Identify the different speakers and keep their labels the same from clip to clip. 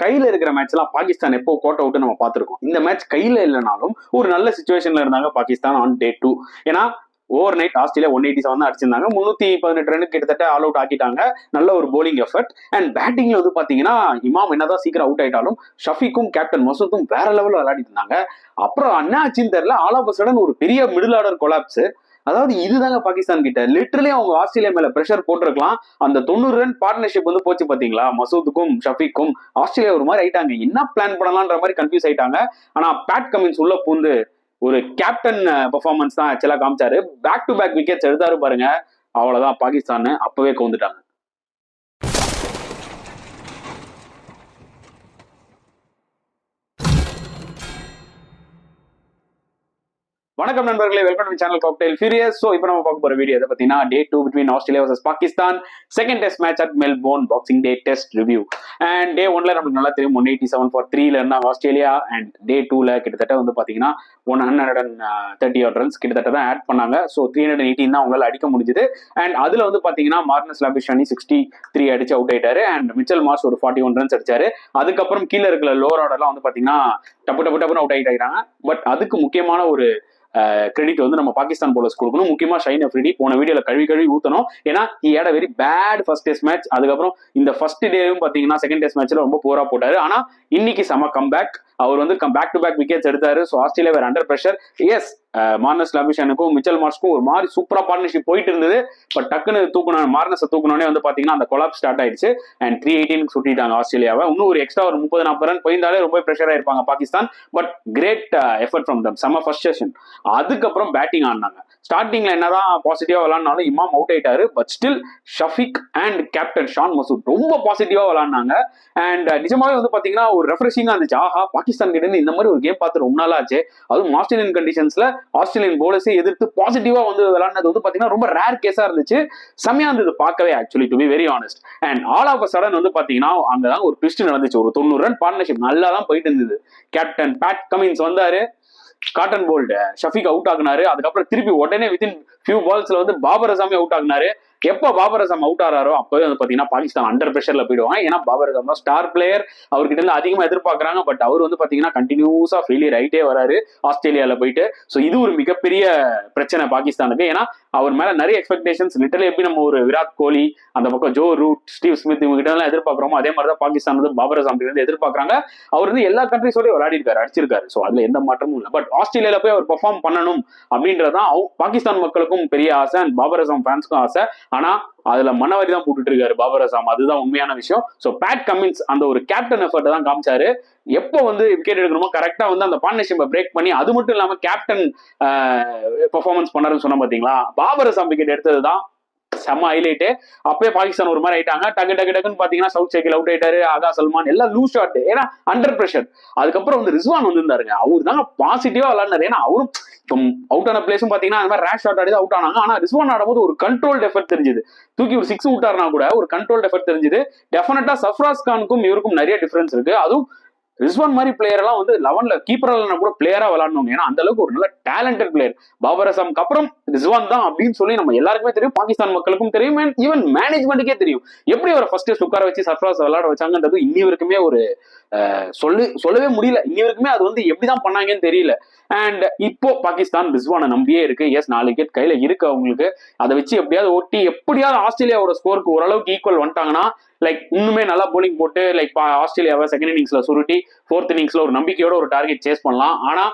Speaker 1: கையில இருக்கிற மேட்ச் எல்லாம் பாகிஸ்தான் எப்போ கோட் அவுட் நம்ம பார்த்திருக்கோம். இந்த மேட்ச் கையில இல்லைனாலும் ஒரு நல்ல சுச்சுவேஷன்ல இருந்தாங்க பாகிஸ்தான் ஆன் டே 2. ஏன்னா ஓவர் நைட் ஆஸ்திரேலியா 187 தான் அடிச்சிருந்தாங்க. 318 ரன் கிட்டத்தட்ட ஆல் அவுட் ஆக்கிட்டாங்க. நல்ல ஒரு போலிங் எஃபர்ட். அண்ட் பேட்டிங்ல வந்து பாத்தீங்கன்னா இமாம் என்னதான் சீக்கிரம் அவுட் ஆயிட்டாலும் ஷஃபிக்கும் கேப்டன் மசூத்தும் வேற லெவலில் விளையாடிட்டு இருந்தாங்க. அப்புறம் அண்ணாச்சின்னு தெரியல, ஆல் ஆஃப் சடன் ஒரு பெரிய மிடில் ஆர்டர் கொலாப்ஸ். அதாவது இதுதாங்க பாகிஸ்தான் கிட்ட லிட்டரலி அவங்க ஆஸ்திரேலியா மேல பிரஷர் போட்டிருக்கலாம். அந்த 90 ரன் பார்ட்னர்ஷிப் வந்து போச்சு பாத்தீங்களா, மசூதுக்கும் ஷஃபிக்கும். ஆஸ்திரேலியா ஒரு மாதிரி ஆயிட்டாங்க, என்ன பிளான் பண்ணலாம்ன்ற மாதிரி கன்ஃபியூஸ் ஆயிட்டாங்க. ஆனா பேட் கமின்ஸ் உள்ள பூந்து ஒரு கேப்டன் பெர்ஃபார்மன்ஸ் தான் ஆக்சுவலா காமிச்சாரு. பேக் டு பேக் விக்கெட்ஸ் எடுத்தாரு பாருங்க. அவ்வளவுதான், பாகிஸ்தான் அப்பவே கவுந்துட்டாங்க. வணக்கம் நண்பர்களே, welcome to channel cocktail furious. So இப்போ நம்ம பார்க்க போற வீடியோ எதை பார்த்தீங்கன்னா day 2 between Australia versus Pakistan, second test match at Melbourne, boxing day test review. And day 1ல நமக்கு நல்லா தெரியும் 187 for 3 இருந்தாங்க ஆஸ்திரேலியா. அண்ட் டே 2ல கிட்டத்தட்ட வந்து பார்த்தீங்கன்னா 130 ரன்ஸ் கிட்டத்தட்ட தான் ஆட் பண்ணாங்க. ஸோ 318 தான் அவங்களால அடிக்க முடிஞ்சது. அண்ட் அதுல வந்து பார்த்தீங்கன்னா மார்னஸ் லாபிஷானி 63 அடிச்சு அவுட் ஆயிட்டாரு. அண்ட் மிச்சல் மார்ஸ் ஒரு 41 ரன்ஸ் அடிச்சாரு. அதுக்கப்புறம் கீழே இருக்கிற லோவர் ஆர்டர்லாம் வந்து பார்த்தீங்கன்னா டப்புன்னு அவுட் ஆகிட்டாங்க. பட் அதுக்கு முக்கியமான ஒரு கிரெடிட் வந்து நம்ம பாகிஸ்தான் போலர்ஸ் கொடுக்கணும். முக்கியமா ஷைன் அஃப்ரிடி போன வீடியோல கழுவி ஊத்தணும். ஏன்னா he had a very bad first test match. அதுக்கப்புறம் இந்த ஃபர்ஸ்ட் டேவும் பாத்தீங்கன்னா செகண்ட் டெஸ்ட் மேட்ச்ல ரொம்ப போரா போட்டாரு. ஆனா இன்னைக்கு செம கம்பேக். அவர் வந்து பேக் டு பேக் விக்கெட்ஸ் எடுத்தாரு. ஸோ ஆஸ்திரேலியா வேற அண்டர் பிரஷர். எஸ், மார்னஸ் லாபிஷனுக்கும் மிச்சல் மார்ஸ்க்கும் ஒரு மாதிரி சூப்பரா பார்ட்னர்ஷிப் போயிட்டு இருந்தது. பட் டக்குன்னு மார்னஸை தூக்கணுன்னே வந்து பாத்தீங்கன்னா அந்த கொலாப் ஸ்டார்ட் ஆயிடுச்சு. அண்ட் 318 சுட்டிட்டாங்க ஆஸ்திரேலியாவை. இன்னும் ஒரு எக்ஸ்ட்ரா ஒரு 30-40 ரன் போயிருந்தாலே ரொம்ப ப்ரெஷரா இருப்பாங்க Pakistan. But great effort from them, செம ஃபர்ஸ்ட் செஷன். அதுக்கப்புறம் பேட்டிங் ஆடினாங்க. ஸ்டார்டிங்ல என்னதான் பாசிட்டிவா விளையாடினாலும் இமாம் அவுட் ஆயிட்டாரு. But still Shafique and captain Shan Masood ரொம்ப பாசிட்டிவா விளையாடினாங்க. அண்ட் நிஜமாவே வந்து பாத்தீங்கன்னா ஒரு ரெஃப்ரெஷிங்கா இருந்துச்சு. ஆஹா, பாகிஸ்தான் கிட்ட இருந்து இந்த மாதிரி ஒரு கேம் பார்த்து ரொம்ப நாள் ஆச்சு. அதுவும் ஆஸ்திரேலியன் கண்டிஷன்ஸ்ல ஆஸ்திரேலியன் போலர்ஸை எதிர்த்து பாசிட்டிவா வந்து விளையாடுனது வந்து பாத்தீங்கன்னா ரொம்ப ரேர் கேஸா இருந்துச்சு. செமையா இருந்தது பார்க்கவே, actually to be very honest. And all of sudden வந்து பாத்தீங்கன்னா அங்கதான் ஒரு ட்விஸ்ட் நடந்துச்சு. ஒரு 90 ரன் பார்ட்னர்ஷிப் நல்லா தான் போயிட்டு இருந்தது. கேப்டன் பேட் கமின்ஸ் வந்தாரு, காட்டன் போல்ட் ஷஃபிக் அவுட் ஆகினாரு. அதுக்கப்புறம் திருப்பி உடனே வித்தின் ஃபியூ பால்ஸ்ல வந்து பாபர் அசாமி அவுட் ஆகினாரு. எப்போ பாபர் அசாம் அவுட் ஆறாரோ அப்பவே வந்து பாத்தீங்கன்னா பாகிஸ்தான் அண்டர் பிரஷர்ல போயிடுவாங்க. ஏன்னா பாபர் அசாம் தான் ஸ்டார் பிளேயர், அவர்கிட்ட இருந்து அதிகமா எதிர்பார்க்கறாங்க. பட் அவர் வந்து பாத்தீங்கன்னா கண்டினியூஸா ஃபெயிலியர் ஆயிட்டே வராரு ஆஸ்திரேலியால போயிட்டு. ஸோ இது ஒரு மிகப்பெரிய பிரச்சனை பாகிஸ்தானுக்கு. ஏன்னா அவர் மேல நிறைய எக்ஸ்பெக்டேஷன்ஸ், லிட்டரலி எப்படி நம்ம ஒரு விராட் கோலி, அந்த பக்கம் ஜோ ரூட், ஸ்டீவ் ஸ்மித் இவங்க கிட்ட எல்லாம் எதிர்பார்க்கிறோமோ அதே மாதிரி தான் பாகிஸ்தான் வந்து பாபர் அசாம் கிட்ட எதிர்பார்க்கறாங்க. அவர் வந்து எல்லா கண்ட்ரிஸோடய விளையாடி இருக்காரு, அடிச்சிருக்காரு. ஸோ அதுல எந்த மாற்றமும் இல்லை. பட் ஆஸ்திரேலியால போய் அவர் பெர்ஃபார்ம் பண்ணணும் அப்படின்றதான் பாகிஸ்தான் மக்களுக்கும் பெரிய ஆசை அண்ட் பாபர் அசாம் ஃபேன்ஸ்க்கும் ஆசை. ஆனா அதுல மனவரி தான் போட்டுட்டு இருக்காரு பாபர் அசாம், அதுதான் உண்மையான விஷயம். சோ பேட் கமின்ஸ் அந்த ஒரு கேப்டன் எஃபர்ட் தான் காமிச்சாரு. எப்போ வந்து விக்கெட் எடுக்கணுமோ கரெக்டா வந்து அந்த பார்ட்னர்ஷிப்பை பிரேக் பண்ணி, அது மட்டும் இல்லாம கேப்டன் பெர்ஃபார்மன்ஸ் பண்ணாருன்னு சொன்ன பாத்தீங்களா, பாபர் அசாம் விக்கெட் எடுத்ததுதான் செம்ம ஹைலைட். அப்பயே பாகிஸ்தான் ஒரு மாதிரி ஆயிட்டாங்க. டக்குன்னு பாத்தீங்கன்னா சவுத் சைக்கிள் அவுட் ஆயிட்டாரு. ஆகா சல்மான் எல்லாம் லூஸ் ஷாட், ஏன்னா அண்டர் பிரஷர். அதுக்கப்புறம் வந்து ரிஸ்வான் வந்திருந்தாருங்க, அவரு தாங்க பாசிட்டிவா விளையாடுனாரு. ஏன்னா அவரும் அவுட் ஆன பிளேஸும் பாத்தீங்கன்னா அந்த மாதிரி ரேஷ் ஷாட் ஆடி அவுட் ஆனாங்க. ஆனா ரிஸ்வான் ஆடும்போது ஒரு கண்ட்ரோல்ட் எஃபர்ட் தெரிஞ்சது. தூக்கி ஒரு 6 விட்டாருனா கூட ஒரு கண்ட்ரோல்ட் எஃபர்ட் தெரிஞ்சது. டெஃபினட்டா சஃப்ராஸ் கானுக்கும் இவருக்கும் நிறைய டிஃபரன்ஸ் இருக்கு. அதுவும் ரிஸ்வான் மாதிரி பிளேயர் எல்லாம் வந்து 11ல கீப்பர் கூட பிளேயரா விளையாடணும். ஏன்னா அந்த அளவுக்கு ஒரு நல்ல டேலண்டட் பிளேயர். பாபர் அசாம்க்கு அப்புறம் ரிஸ்வான் தான் அப்படின்னு சொல்லி நம்ம எல்லாருக்குமே தெரியும், பாகிஸ்தான் மக்களுக்கும் தெரியும், ஈவன் மேனேஜ்மெண்ட்டுக்கே தெரியும். எப்படி ஒரு ஃபர்ஸ்ட் டெஸ்ட் உட்கார வச்சு சர்ஃப்ராஸ் விளையாட வச்சாங்கன்றது இன்னி வரைக்குமே ஒரு சொல்லவே முடியல. இன்னி வரைக்குமே அது வந்து எப்படிதான் பண்ணாங்கன்னு தெரியல. அண்ட் இப்போ பாகிஸ்தான் ரிஸ்வானை நம்பியே இருக்கு. எஸ், 4 விக்கெட் கையில இருக்கு அவங்களுக்கு. அதை வச்சு எப்படியாவது ஓட்டி எப்படியாவது ஆஸ்திரேலியாவோட ஸ்கோருக்கு ஓரளவுக்கு ஈக்குவல் வந்துட்டாங்கன்னா, லைக் இன்னுமே நல்லா போலிங் போட்டு லைக் ஆஸ்திரேலியாவை செகண்ட் இன்னிங்ஸ்ல சுருட்டி 4th இன்னிங்ஸ்ல ஒரு நம்பிக்கையோட ஒரு டார்கெட் சேஸ் பண்ணலாம். ஆனா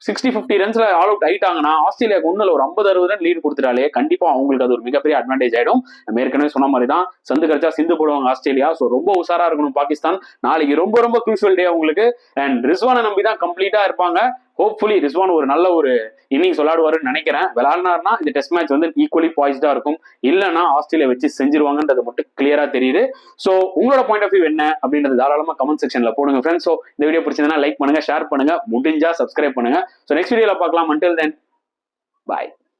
Speaker 1: 60-50 ரன்ஸ்ல ஆல் அவுட் ஆயிட்டாங்கன்னா ஆஸ்திரேலியாவுக்கு ஒண்ணுல ஒரு 50-60 ரன் லீடு கொடுத்துட்டாலே கண்டிப்பா அவங்களுக்கு அது ஒரு மிகப்பெரிய அட்வான்டேஜ் ஆயிடும். நம்ம ஏற்கனவே சொன்ன மாதிரி தான், சந்து கரைச்சா சிந்து போடுவாங்க ஆஸ்திரேலியா. ஸோ ரொம்ப உஷாரா இருக்கணும் பாகிஸ்தான். நாளைக்கு ரொம்ப ரொம்ப குரூஷியல் டே அவங்களுக்கு. அண்ட் ரிஸ்வானை நம்பி தான் கம்ப்ளீட்டா இருப்பாங்க. ஹோப்ஃபுல்லி ரிஸ்வான் ஒரு நல்ல ஒரு இன்னிங்ஸ் விளையாடுவாருன்னு நினைக்கிறேன். விளையாடினார்னா இந்த டெஸ்ட் மேட்ச் வந்து ஈக்குவலி பாய்ஸ்டா இருக்கும். இல்லைன்னா ஆஸ்திரேலியா வச்சு செஞ்சிருவாங்கன்றது மட்டும் கிளியரா தெரியுது. ஸோ உங்களோட பாயிண்ட் ஆஃப் வியூ என்ன அப்படின்றது தாராளமா கமெண்ட் செக்ஷன்ல போடுங்க ஃப்ரெண்ட்ஸ். ஸோ இந்த வீடியோ பிடிச்சதுன்னா லைக் பண்ணுங்க, ஷேர் பண்ணுங்க, முடிஞ்சா சப்ஸ்கிரைப் பண்ணுங்க. ஸோ நெக்ஸ்ட் வீடியோல பார்க்கலாம். அன்டில் தென், பாய்.